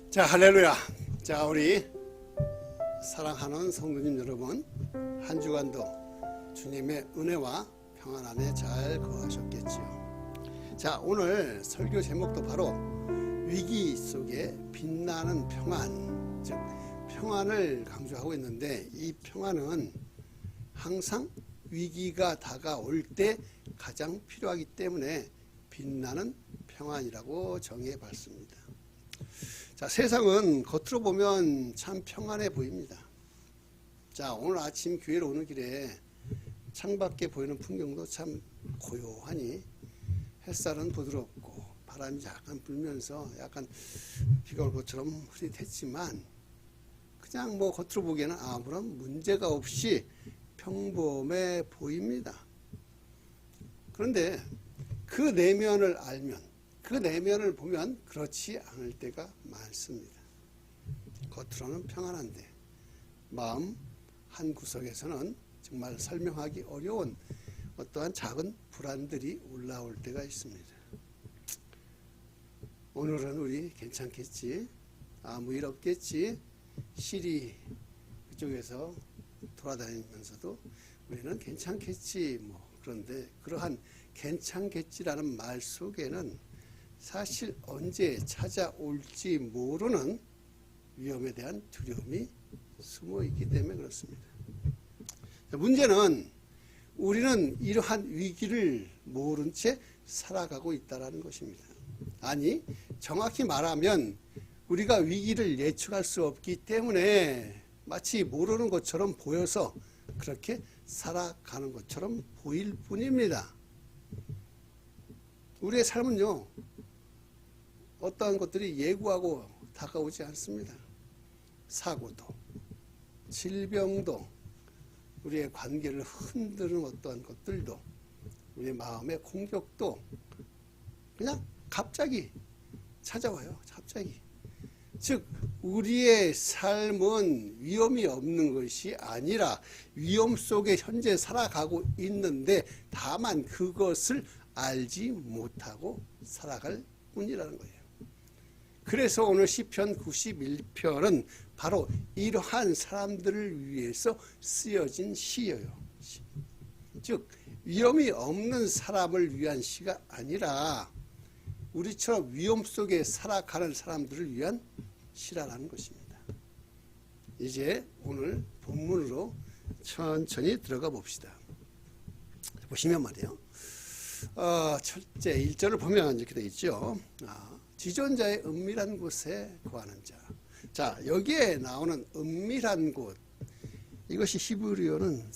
자, 할렐루야. 자, 우리 사랑하는 성도님 여러분, 한 주간도 주님의 은혜와 평안 안에 잘 거하셨겠지요. 자, 오늘 설교 제목도 바로 위기 속에 빛나는 평안, 즉 평안을 강조하고 있는데, 이 평안은 항상 위기가 다가올 때 가장 필요하기 때문에 빛나는 평안이라고 정해 봤습니다. 자, 세상은 겉으로 보면 참 평안해 보입니다. 자, 오늘 아침 교회로 오는 길에 창밖에 보이는 풍경도 참 고요하니 햇살은 부드럽고 바람이 약간 불면서 약간 비가 올 것처럼 흐릿했지만 그냥 뭐 겉으로 보기에는 아무런 문제가 없이 평범해 보입니다. 그런데 그 내면을 알면, 그 내면을 보면 그렇지 않을 때가 많습니다. 겉으로는 평안한데 마음 한 구석에서는 정말 설명하기 어려운 어떠한 작은 불안들이 올라올 때가 있습니다. 오늘은 우리 괜찮겠지, 아무 일 없겠지, 시리 그쪽에서 돌아다니면서도 우리는 괜찮겠지, 그런데 그러한 괜찮겠지라는 말 속에는 사실 언제 찾아올지 모르는 위험에 대한 두려움이 숨어 있기 때문에 그렇습니다. 문제는 우리는 이러한 위기를 모른 채 살아가고 있다는 것입니다. 아니, 정확히 말하면 우리가 위기를 예측할 수 없기 때문에 마치 모르는 것처럼 보여서 그렇게 살아가는 것처럼 보일 뿐입니다. 우리의 삶은요, 어떠한 것들이 예고하고 다가오지 않습니다. 사고도, 질병도, 우리의 관계를 흔드는 어떠한 것들도, 우리의 마음의 공격도 그냥 갑자기 찾아와요. 갑자기. 즉 우리의 삶은 위험이 없는 것이 아니라 위험 속에 현재 살아가고 있는데 다만 그것을 알지 못하고 살아갈 뿐이라는 거예요. 그래서 오늘 시편 91편은 바로 이러한 사람들을 위해서 쓰여진 시예요. 즉 위험이 없는 사람을 위한 시가 아니라 우리처럼 위험 속에 살아가는 사람들을 위한 시라는 것입니다. 이제 오늘 본문으로 천천히 들어가 봅시다. 보시면 말이에요. 첫째 1절을 보면 이렇게 되어 있죠. 지존자의 은밀한 곳에 거하는 자. 자, 여기에 나오는 은밀한 곳, 이것이 히브리어는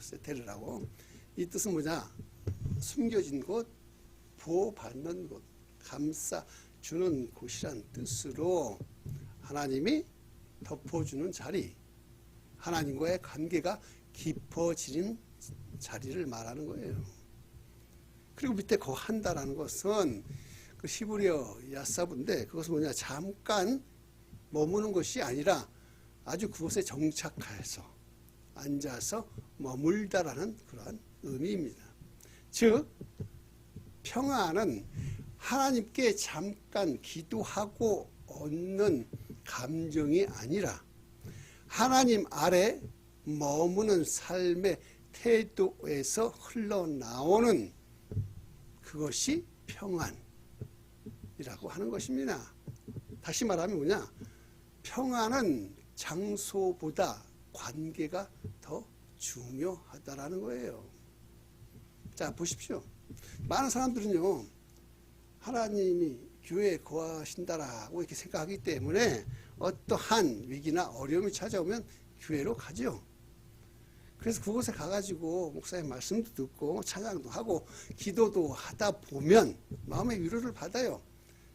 세테르라고, 이 뜻은 뭐냐? 숨겨진 곳, 보호받는 곳, 감싸주는 곳이란 뜻으로 하나님이 덮어주는 자리, 하나님과의 관계가 깊어지는 자리를 말하는 거예요. 그리고 밑에 거한다라는 것은 그 히브리어 야사부인데, 그것은 뭐냐? 잠깐 머무는 것이 아니라 아주 그곳에 정착해서 앉아서 머물다라는 그러한 의미입니다. 즉 평안은 하나님께 잠깐 기도하고 얻는 감정이 아니라 하나님 아래 머무는 삶의 태도에서 흘러나오는 그것이 평안이라고 하는 것입니다. 다시 말하면 뭐냐? 평안은 장소보다 관계가 더 중요하다라는 거예요. 자, 보십시오. 많은 사람들은요, 하나님이 교회에 거하신다라고 이렇게 생각하기 때문에 어떠한 위기나 어려움이 찾아오면 교회로 가죠. 그래서 그곳에 가가지고 목사의 말씀도 듣고 찬양도 하고 기도도 하다 보면 마음의 위로를 받아요.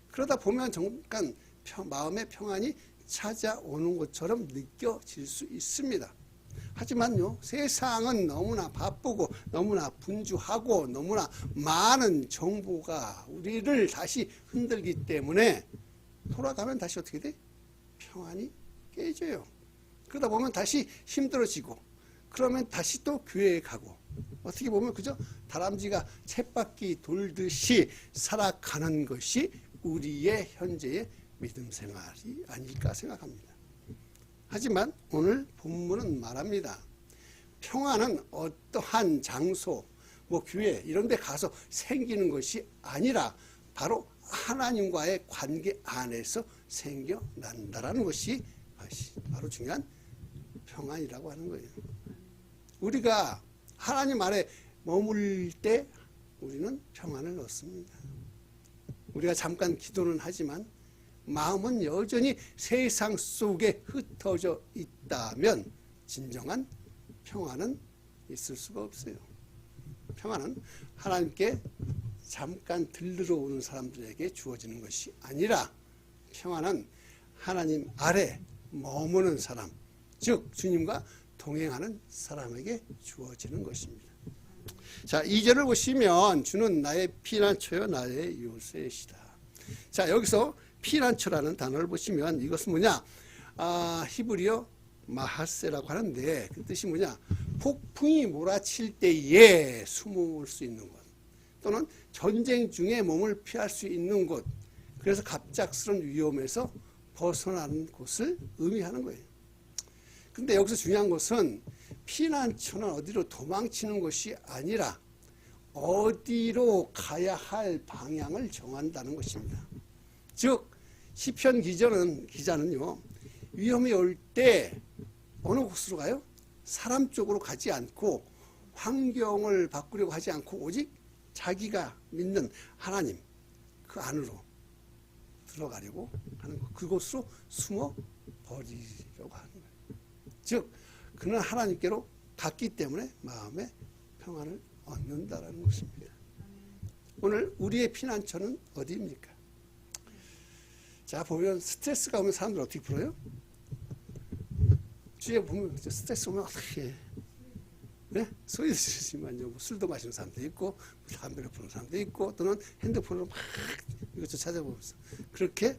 그러다 보면 잠깐 마음의 평안이 찾아오는 것처럼 느껴질 수 있습니다. 하지만요, 세상은 너무나 바쁘고 너무나 분주하고 너무나 많은 정보가 우리를 다시 흔들기 때문에 돌아가면 다시 어떻게 돼? 평안이 깨져요. 그러다 보면 다시 힘들어지고, 그러면 다시 또 교회에 가고, 어떻게 보면 그저 다람쥐가 쳇바퀴 돌듯이 살아가는 것이 우리의 현재의 믿음 생활이 아닐까 생각합니다. 하지만 오늘 본문은 말합니다. 평안은 어떠한 장소, 교회 이런 데 가서 생기는 것이 아니라 바로 하나님과의 관계 안에서 생겨난다라는 것이 바로 중요한 평안이라고 하는 거예요. 우리가 하나님 아래 머물 때 우리는 평안을 얻습니다. 우리가 잠깐 기도는 하지만 마음은 여전히 세상 속에 흩어져 있다면 진정한 평안은 있을 수가 없어요. 평안은 하나님께 잠깐 들르러 오는 사람들에게 주어지는 것이 아니라 평안은 하나님 아래 머무는 사람, 즉 주님과 동행하는 사람에게 주어지는 것입니다. 자, 2절을 보시면 주는 나의 피난처요 나의 요새시다. 자, 여기서 피난처라는 단어를 보시면 이것은 뭐냐? 히브리어 마하세라고 하는데 그 뜻이 뭐냐? 폭풍이 몰아칠 때에 숨을 수 있는 곳, 또는 전쟁 중에 몸을 피할 수 있는 곳, 그래서 갑작스러운 위험에서 벗어나는 곳을 의미하는 거예요. 근데 여기서 중요한 것은 피난처는 어디로 도망치는 것이 아니라 어디로 가야 할 방향을 정한다는 것입니다. 즉 시편 기자는요, 위험이 올 때 어느 곳으로 가요? 사람 쪽으로 가지 않고 환경을 바꾸려고 하지 않고 오직 자기가 믿는 하나님 그 안으로 들어가려고 하는 것, 그곳으로 숨어 버리려고 하는 거예요. 즉 그는 하나님께로 갔기 때문에 마음의 평안을 얻는다라는 것입니다. 오늘 우리의 피난처는 어디입니까? 자, 보면 스트레스가 오면 사람들 어떻게 풀어요? 주위에 보면 스트레스 오면 어떻게 해? 네? 소리 지르지만요, 술도 마시는 사람도 있고 담배를 피우는 사람도 있고 또는 핸드폰으로 막 이것저것 찾아보면서 그렇게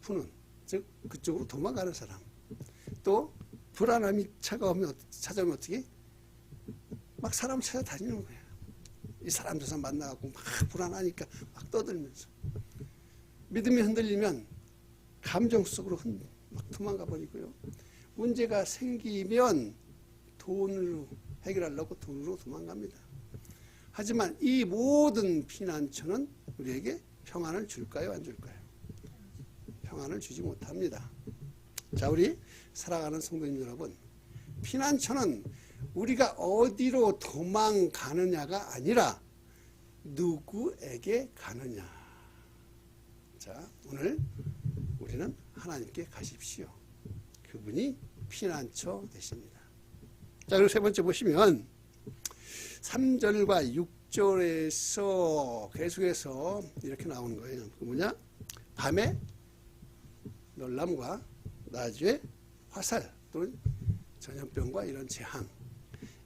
푸는, 즉 그쪽으로 도망가는 사람, 또 불안함이 찾아오면 어떻게 막 사람 찾아다니는 거예요. 이 사람 저 사람 만나갖고 막 불안하니까 막 떠들면서, 믿음이 흔들리면 감정 속으로 막 도망가 버리고요. 문제가 생기면 돈으로 해결하려고 돈으로 도망갑니다. 하지만 이 모든 피난처는 우리에게 평안을 줄까요, 안 줄까요? 평안을 주지 못합니다. 자, 우리 사랑하는 성도님 여러분, 피난처는 우리가 어디로 도망가느냐가 아니라 누구에게 가느냐. 자, 오늘 우리는 하나님께 가십시오. 그분이 피난처 되십니다. 자, 그리고 세 번째 보시면 3절과 6절에서 계속해서 이렇게 나오는 거예요. 그 뭐냐? 밤에 놀람과 낮에 화살 또는 전염병과 이런 재앙,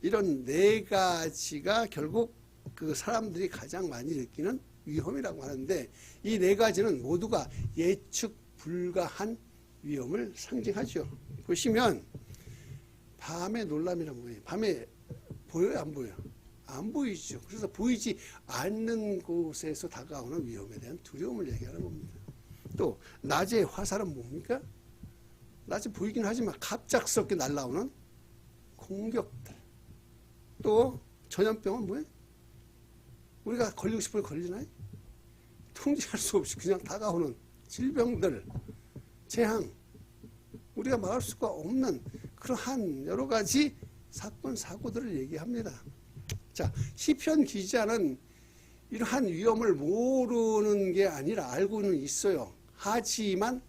이런 네 가지가 결국 그 사람들이 가장 많이 느끼는 위험이라고 하는데, 이 네 가지는 모두가 예측 불가한 위험을 상징하죠. 보시면 밤의 놀람이란 뭐예요? 밤에 보여요, 안 보여요? 안 보이죠. 그래서 보이지 않는 곳에서 다가오는 위험에 대한 두려움을 얘기하는 겁니다. 또 낮에 화살은 뭡니까? 낮에 보이긴 하지만 갑작스럽게 날아오는 공격들. 또 전염병은 뭐예요? 우리가 걸리고 싶으면 걸리나요? 통제할 수 없이 그냥 다가오는 질병들, 재앙, 우리가 막을 수가 없는 그러한 여러 가지 사건, 사고들을 얘기합니다. 자, 시편 기자는 이러한 위험을 모르는 게 아니라 알고는 있어요. 하지만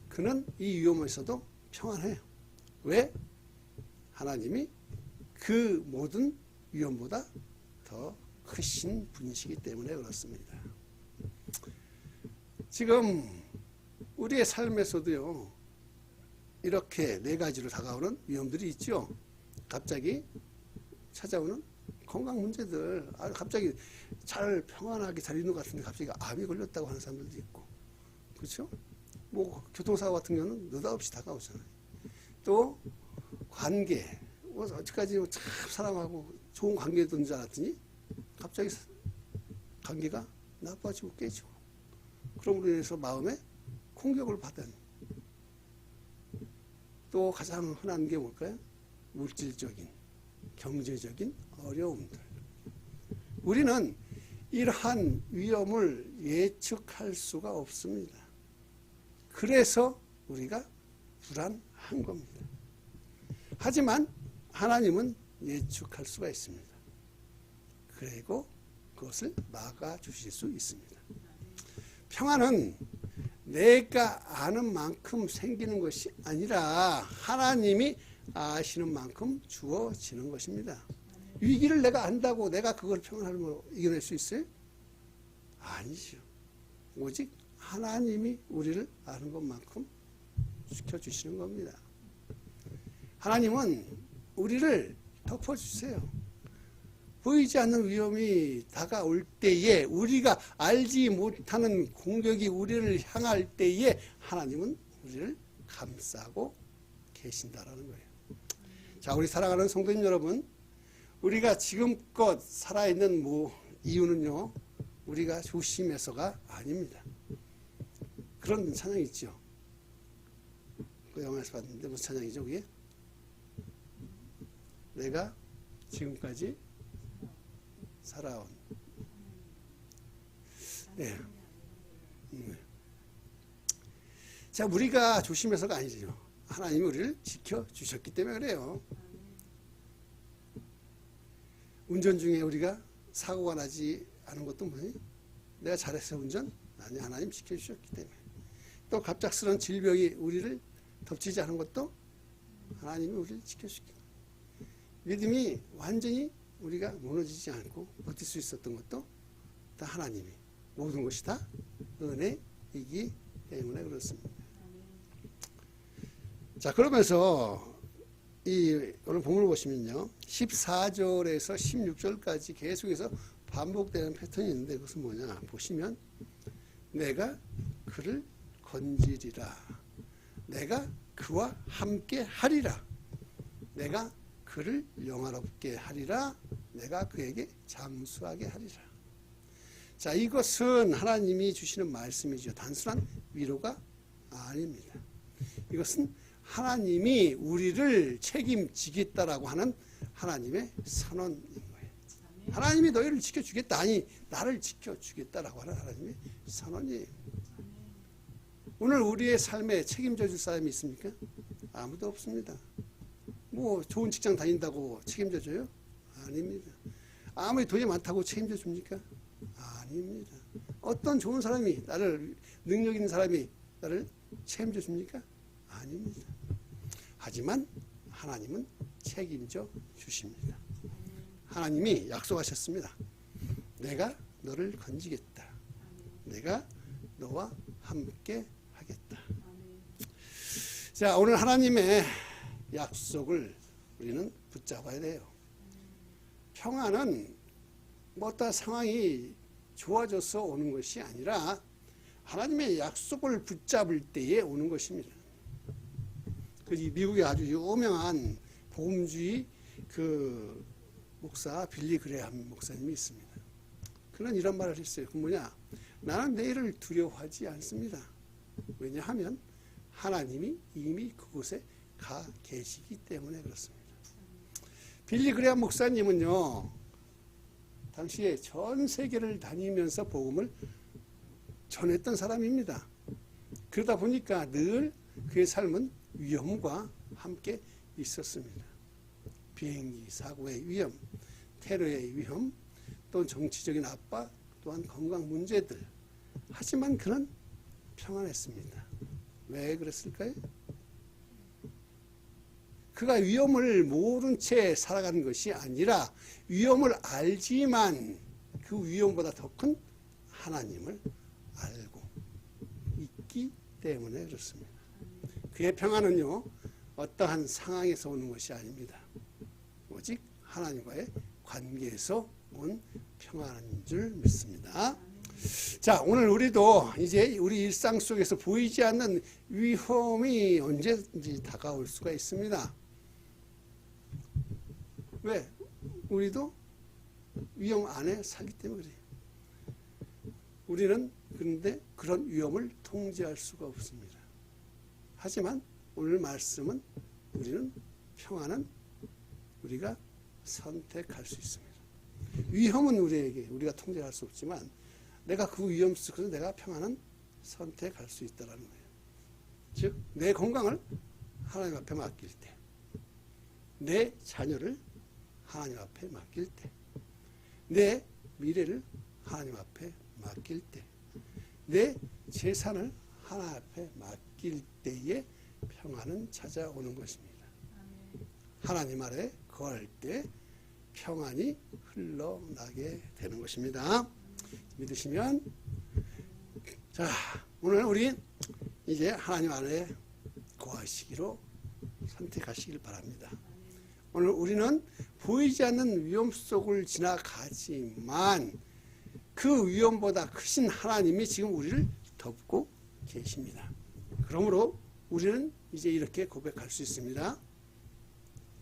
그는 이 위험에서도 평안해요. 왜? 하나님이 그 모든 위험보다 더 크신 분이시기 때문에 그렇습니다. 지금 우리의 삶에서도요, 이렇게 네 가지로 다가오는 위험들이 있죠. 갑자기 찾아오는 건강 문제들, 갑자기 잘 평안하게 잘 있는 것 같은데 갑자기 암이 걸렸다고 하는 사람들도 있고, 그렇죠? 뭐 교통사고 같은 경우는 느닷없이 다가오잖아요. 또 관계, 어디까지 참 사람하고 좋은 관계였던 줄 알았더니 갑자기 관계가 나빠지고 깨지고, 그럼으로 인해서 마음에 공격을 받은, 또 가장 흔한 게 뭘까요? 물질적인, 경제적인 어려움들. 우리는 이러한 위험을 예측할 수가 없습니다. 그래서 우리가 불안한 겁니다. 하지만 하나님은 예측할 수가 있습니다. 그리고 그것을 막아주실 수 있습니다. 평안은 내가 아는 만큼 생기는 것이 아니라 하나님이 아시는 만큼 주어지는 것입니다. 위기를 내가 안다고 내가 그걸 평안하고 이겨낼 수 있어요? 아니죠. 오직 하나님이 우리를 아는 것만큼 지켜주시는 겁니다. 하나님은 우리를 덮어주세요. 보이지 않는 위험이 다가올 때에, 우리가 알지 못하는 공격이 우리를 향할 때에 하나님은 우리를 감싸고 계신다라는 거예요. 자, 우리 사랑하는 성도님 여러분, 우리가 지금껏 살아있는 이유는요, 우리가 조심해서가 아닙니다. 그런 찬양이 있죠. 그 영화에서 봤는데 무슨 찬양이죠, 그게? 내가 지금까지 살아온. 네. 자, 우리가 조심해서가 아니죠. 하나님이 우리를 지켜주셨기 때문에 그래요. 운전 중에 우리가 사고가 나지 않은 것도 뭐예요? 내가 잘했어 운전? 아니, 하나님 지켜주셨기 때문에. 또 갑작스러운 질병이 우리를 덮치지 않은 것도 하나님이 우리를 지켜주셨기 때문에. 믿음이 완전히 우리가 무너지지 않고 버틸 수 있었던 것도 다 하나님이, 모든 것이 다 은혜이기 때문에 그렇습니다. 자, 그러면서 오늘 본문을 보시면요, 14절에서 16절까지 계속해서 반복되는 패턴이 있는데 그것은 뭐냐 보시면, 내가 그를 건지리라, 내가 그와 함께 하리라, 내가 그를 영화롭게 하리라, 내가 그에게 장수하게 하리라. 자, 이것은 하나님이 주시는 말씀이죠. 단순한 위로가 아닙니다. 이것은 하나님이 우리를 책임지겠다라고 하는 하나님의 선언인 거예요. 하나님이 너희를 지켜주겠다, 아니 나를 지켜주겠다라고 하는 하나님의 선언이에요. 오늘 우리의 삶에 책임져 줄 사람이 있습니까? 아무도 없습니다. 뭐 좋은 직장 다닌다고 책임져 줘요? 아닙니다. 아무리 돈이 많다고 책임져 줍니까? 아닙니다. 어떤 좋은 사람이, 나를 능력 있는 사람이 나를 책임져 줍니까? 아닙니다. 하지만 하나님은 책임져 주십니다. 하나님이 약속하셨습니다. 내가 너를 건지겠다. 내가 너와 함께 하겠다. 자, 오늘 하나님의 약속을 우리는 붙잡아야 돼요. 평안은 뭐 어떤 상황이 좋아져서 오는 것이 아니라 하나님의 약속을 붙잡을 때에 오는 것입니다. 그 미국의 아주 유명한 복음주의 그 목사 빌리 그레함 목사님이 있습니다. 그는 이런 말을 했어요. 그 뭐냐? 나는 내일을 두려워하지 않습니다. 왜냐하면 하나님이 이미 그곳에 가 계시기 때문에 그렇습니다. 빌리 그레함 목사님은요, 당시에 전 세계를 다니면서 복음을 전했던 사람입니다. 그러다 보니까 늘 그의 삶은 위험과 함께 있었습니다. 비행기 사고의 위험, 테러의 위험, 또 정치적인 압박, 또한 건강 문제들. 하지만 그는 평안했습니다. 왜 그랬을까요? 그가 위험을 모른 채 살아가는 것이 아니라 위험을 알지만 그 위험보다 더 큰 하나님을 알고 있기 때문에 그렇습니다. 그의 평안은요, 어떠한 상황에서 오는 것이 아닙니다. 오직 하나님과의 관계에서 온 평안인 줄 믿습니다. 자, 오늘 우리도 이제 우리 일상 속에서 보이지 않는 위험이 언제든지 다가올 수가 있습니다. 왜? 우리도 위험 안에 살기 때문에 그래요. 우리는 그런데 그런 위험을 통제할 수가 없습니다. 하지만 오늘 말씀은 우리는 평안은 우리가 선택할 수 있습니다. 위험은 우리가 통제할 수 없지만 내가 그 위험 속에서 내가 평안은 선택할 수 있다는 거예요. 즉, 내 건강을 하나님 앞에 맡길 때, 내 자녀를 하나님 앞에 맡길 때, 내 미래를 하나님 앞에 맡길 때, 내 재산을 하나님 앞에 맡길 때에 평안은 찾아오는 것입니다. 하나님 아래 거할 때 평안이 흘러나게 되는 것입니다. 믿으시면, 자, 오늘 우리 이제 하나님 안에 거하시기로 선택하시길 바랍니다. 오늘 우리는 보이지 않는 위험 속을 지나가지만 그 위험보다 크신 하나님이 지금 우리를 덮고 계십니다. 그러므로 우리는 이제 이렇게 고백할 수 있습니다.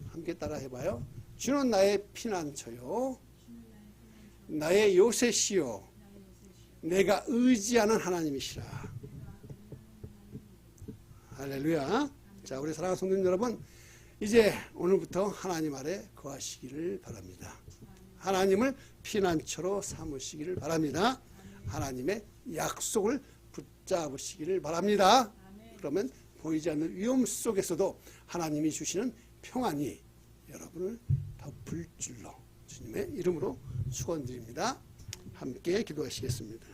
함께 따라 해봐요. 주는 나의 피난처요, 나의 요새시요, 내가 의지하는 하나님이시라. 할렐루야. 자, 우리 사랑하는 성도님 여러분, 이제 오늘부터 하나님 아래 거하시기를 바랍니다. 하나님을 피난처로 삼으시기를 바랍니다. 하나님의 약속을 붙잡으시기를 바랍니다. 그러면 보이지 않는 위험 속에서도 하나님이 주시는 평안이 여러분을 덮을 줄로 주님의 이름으로 축원드립니다. 함께 기도하시겠습니다.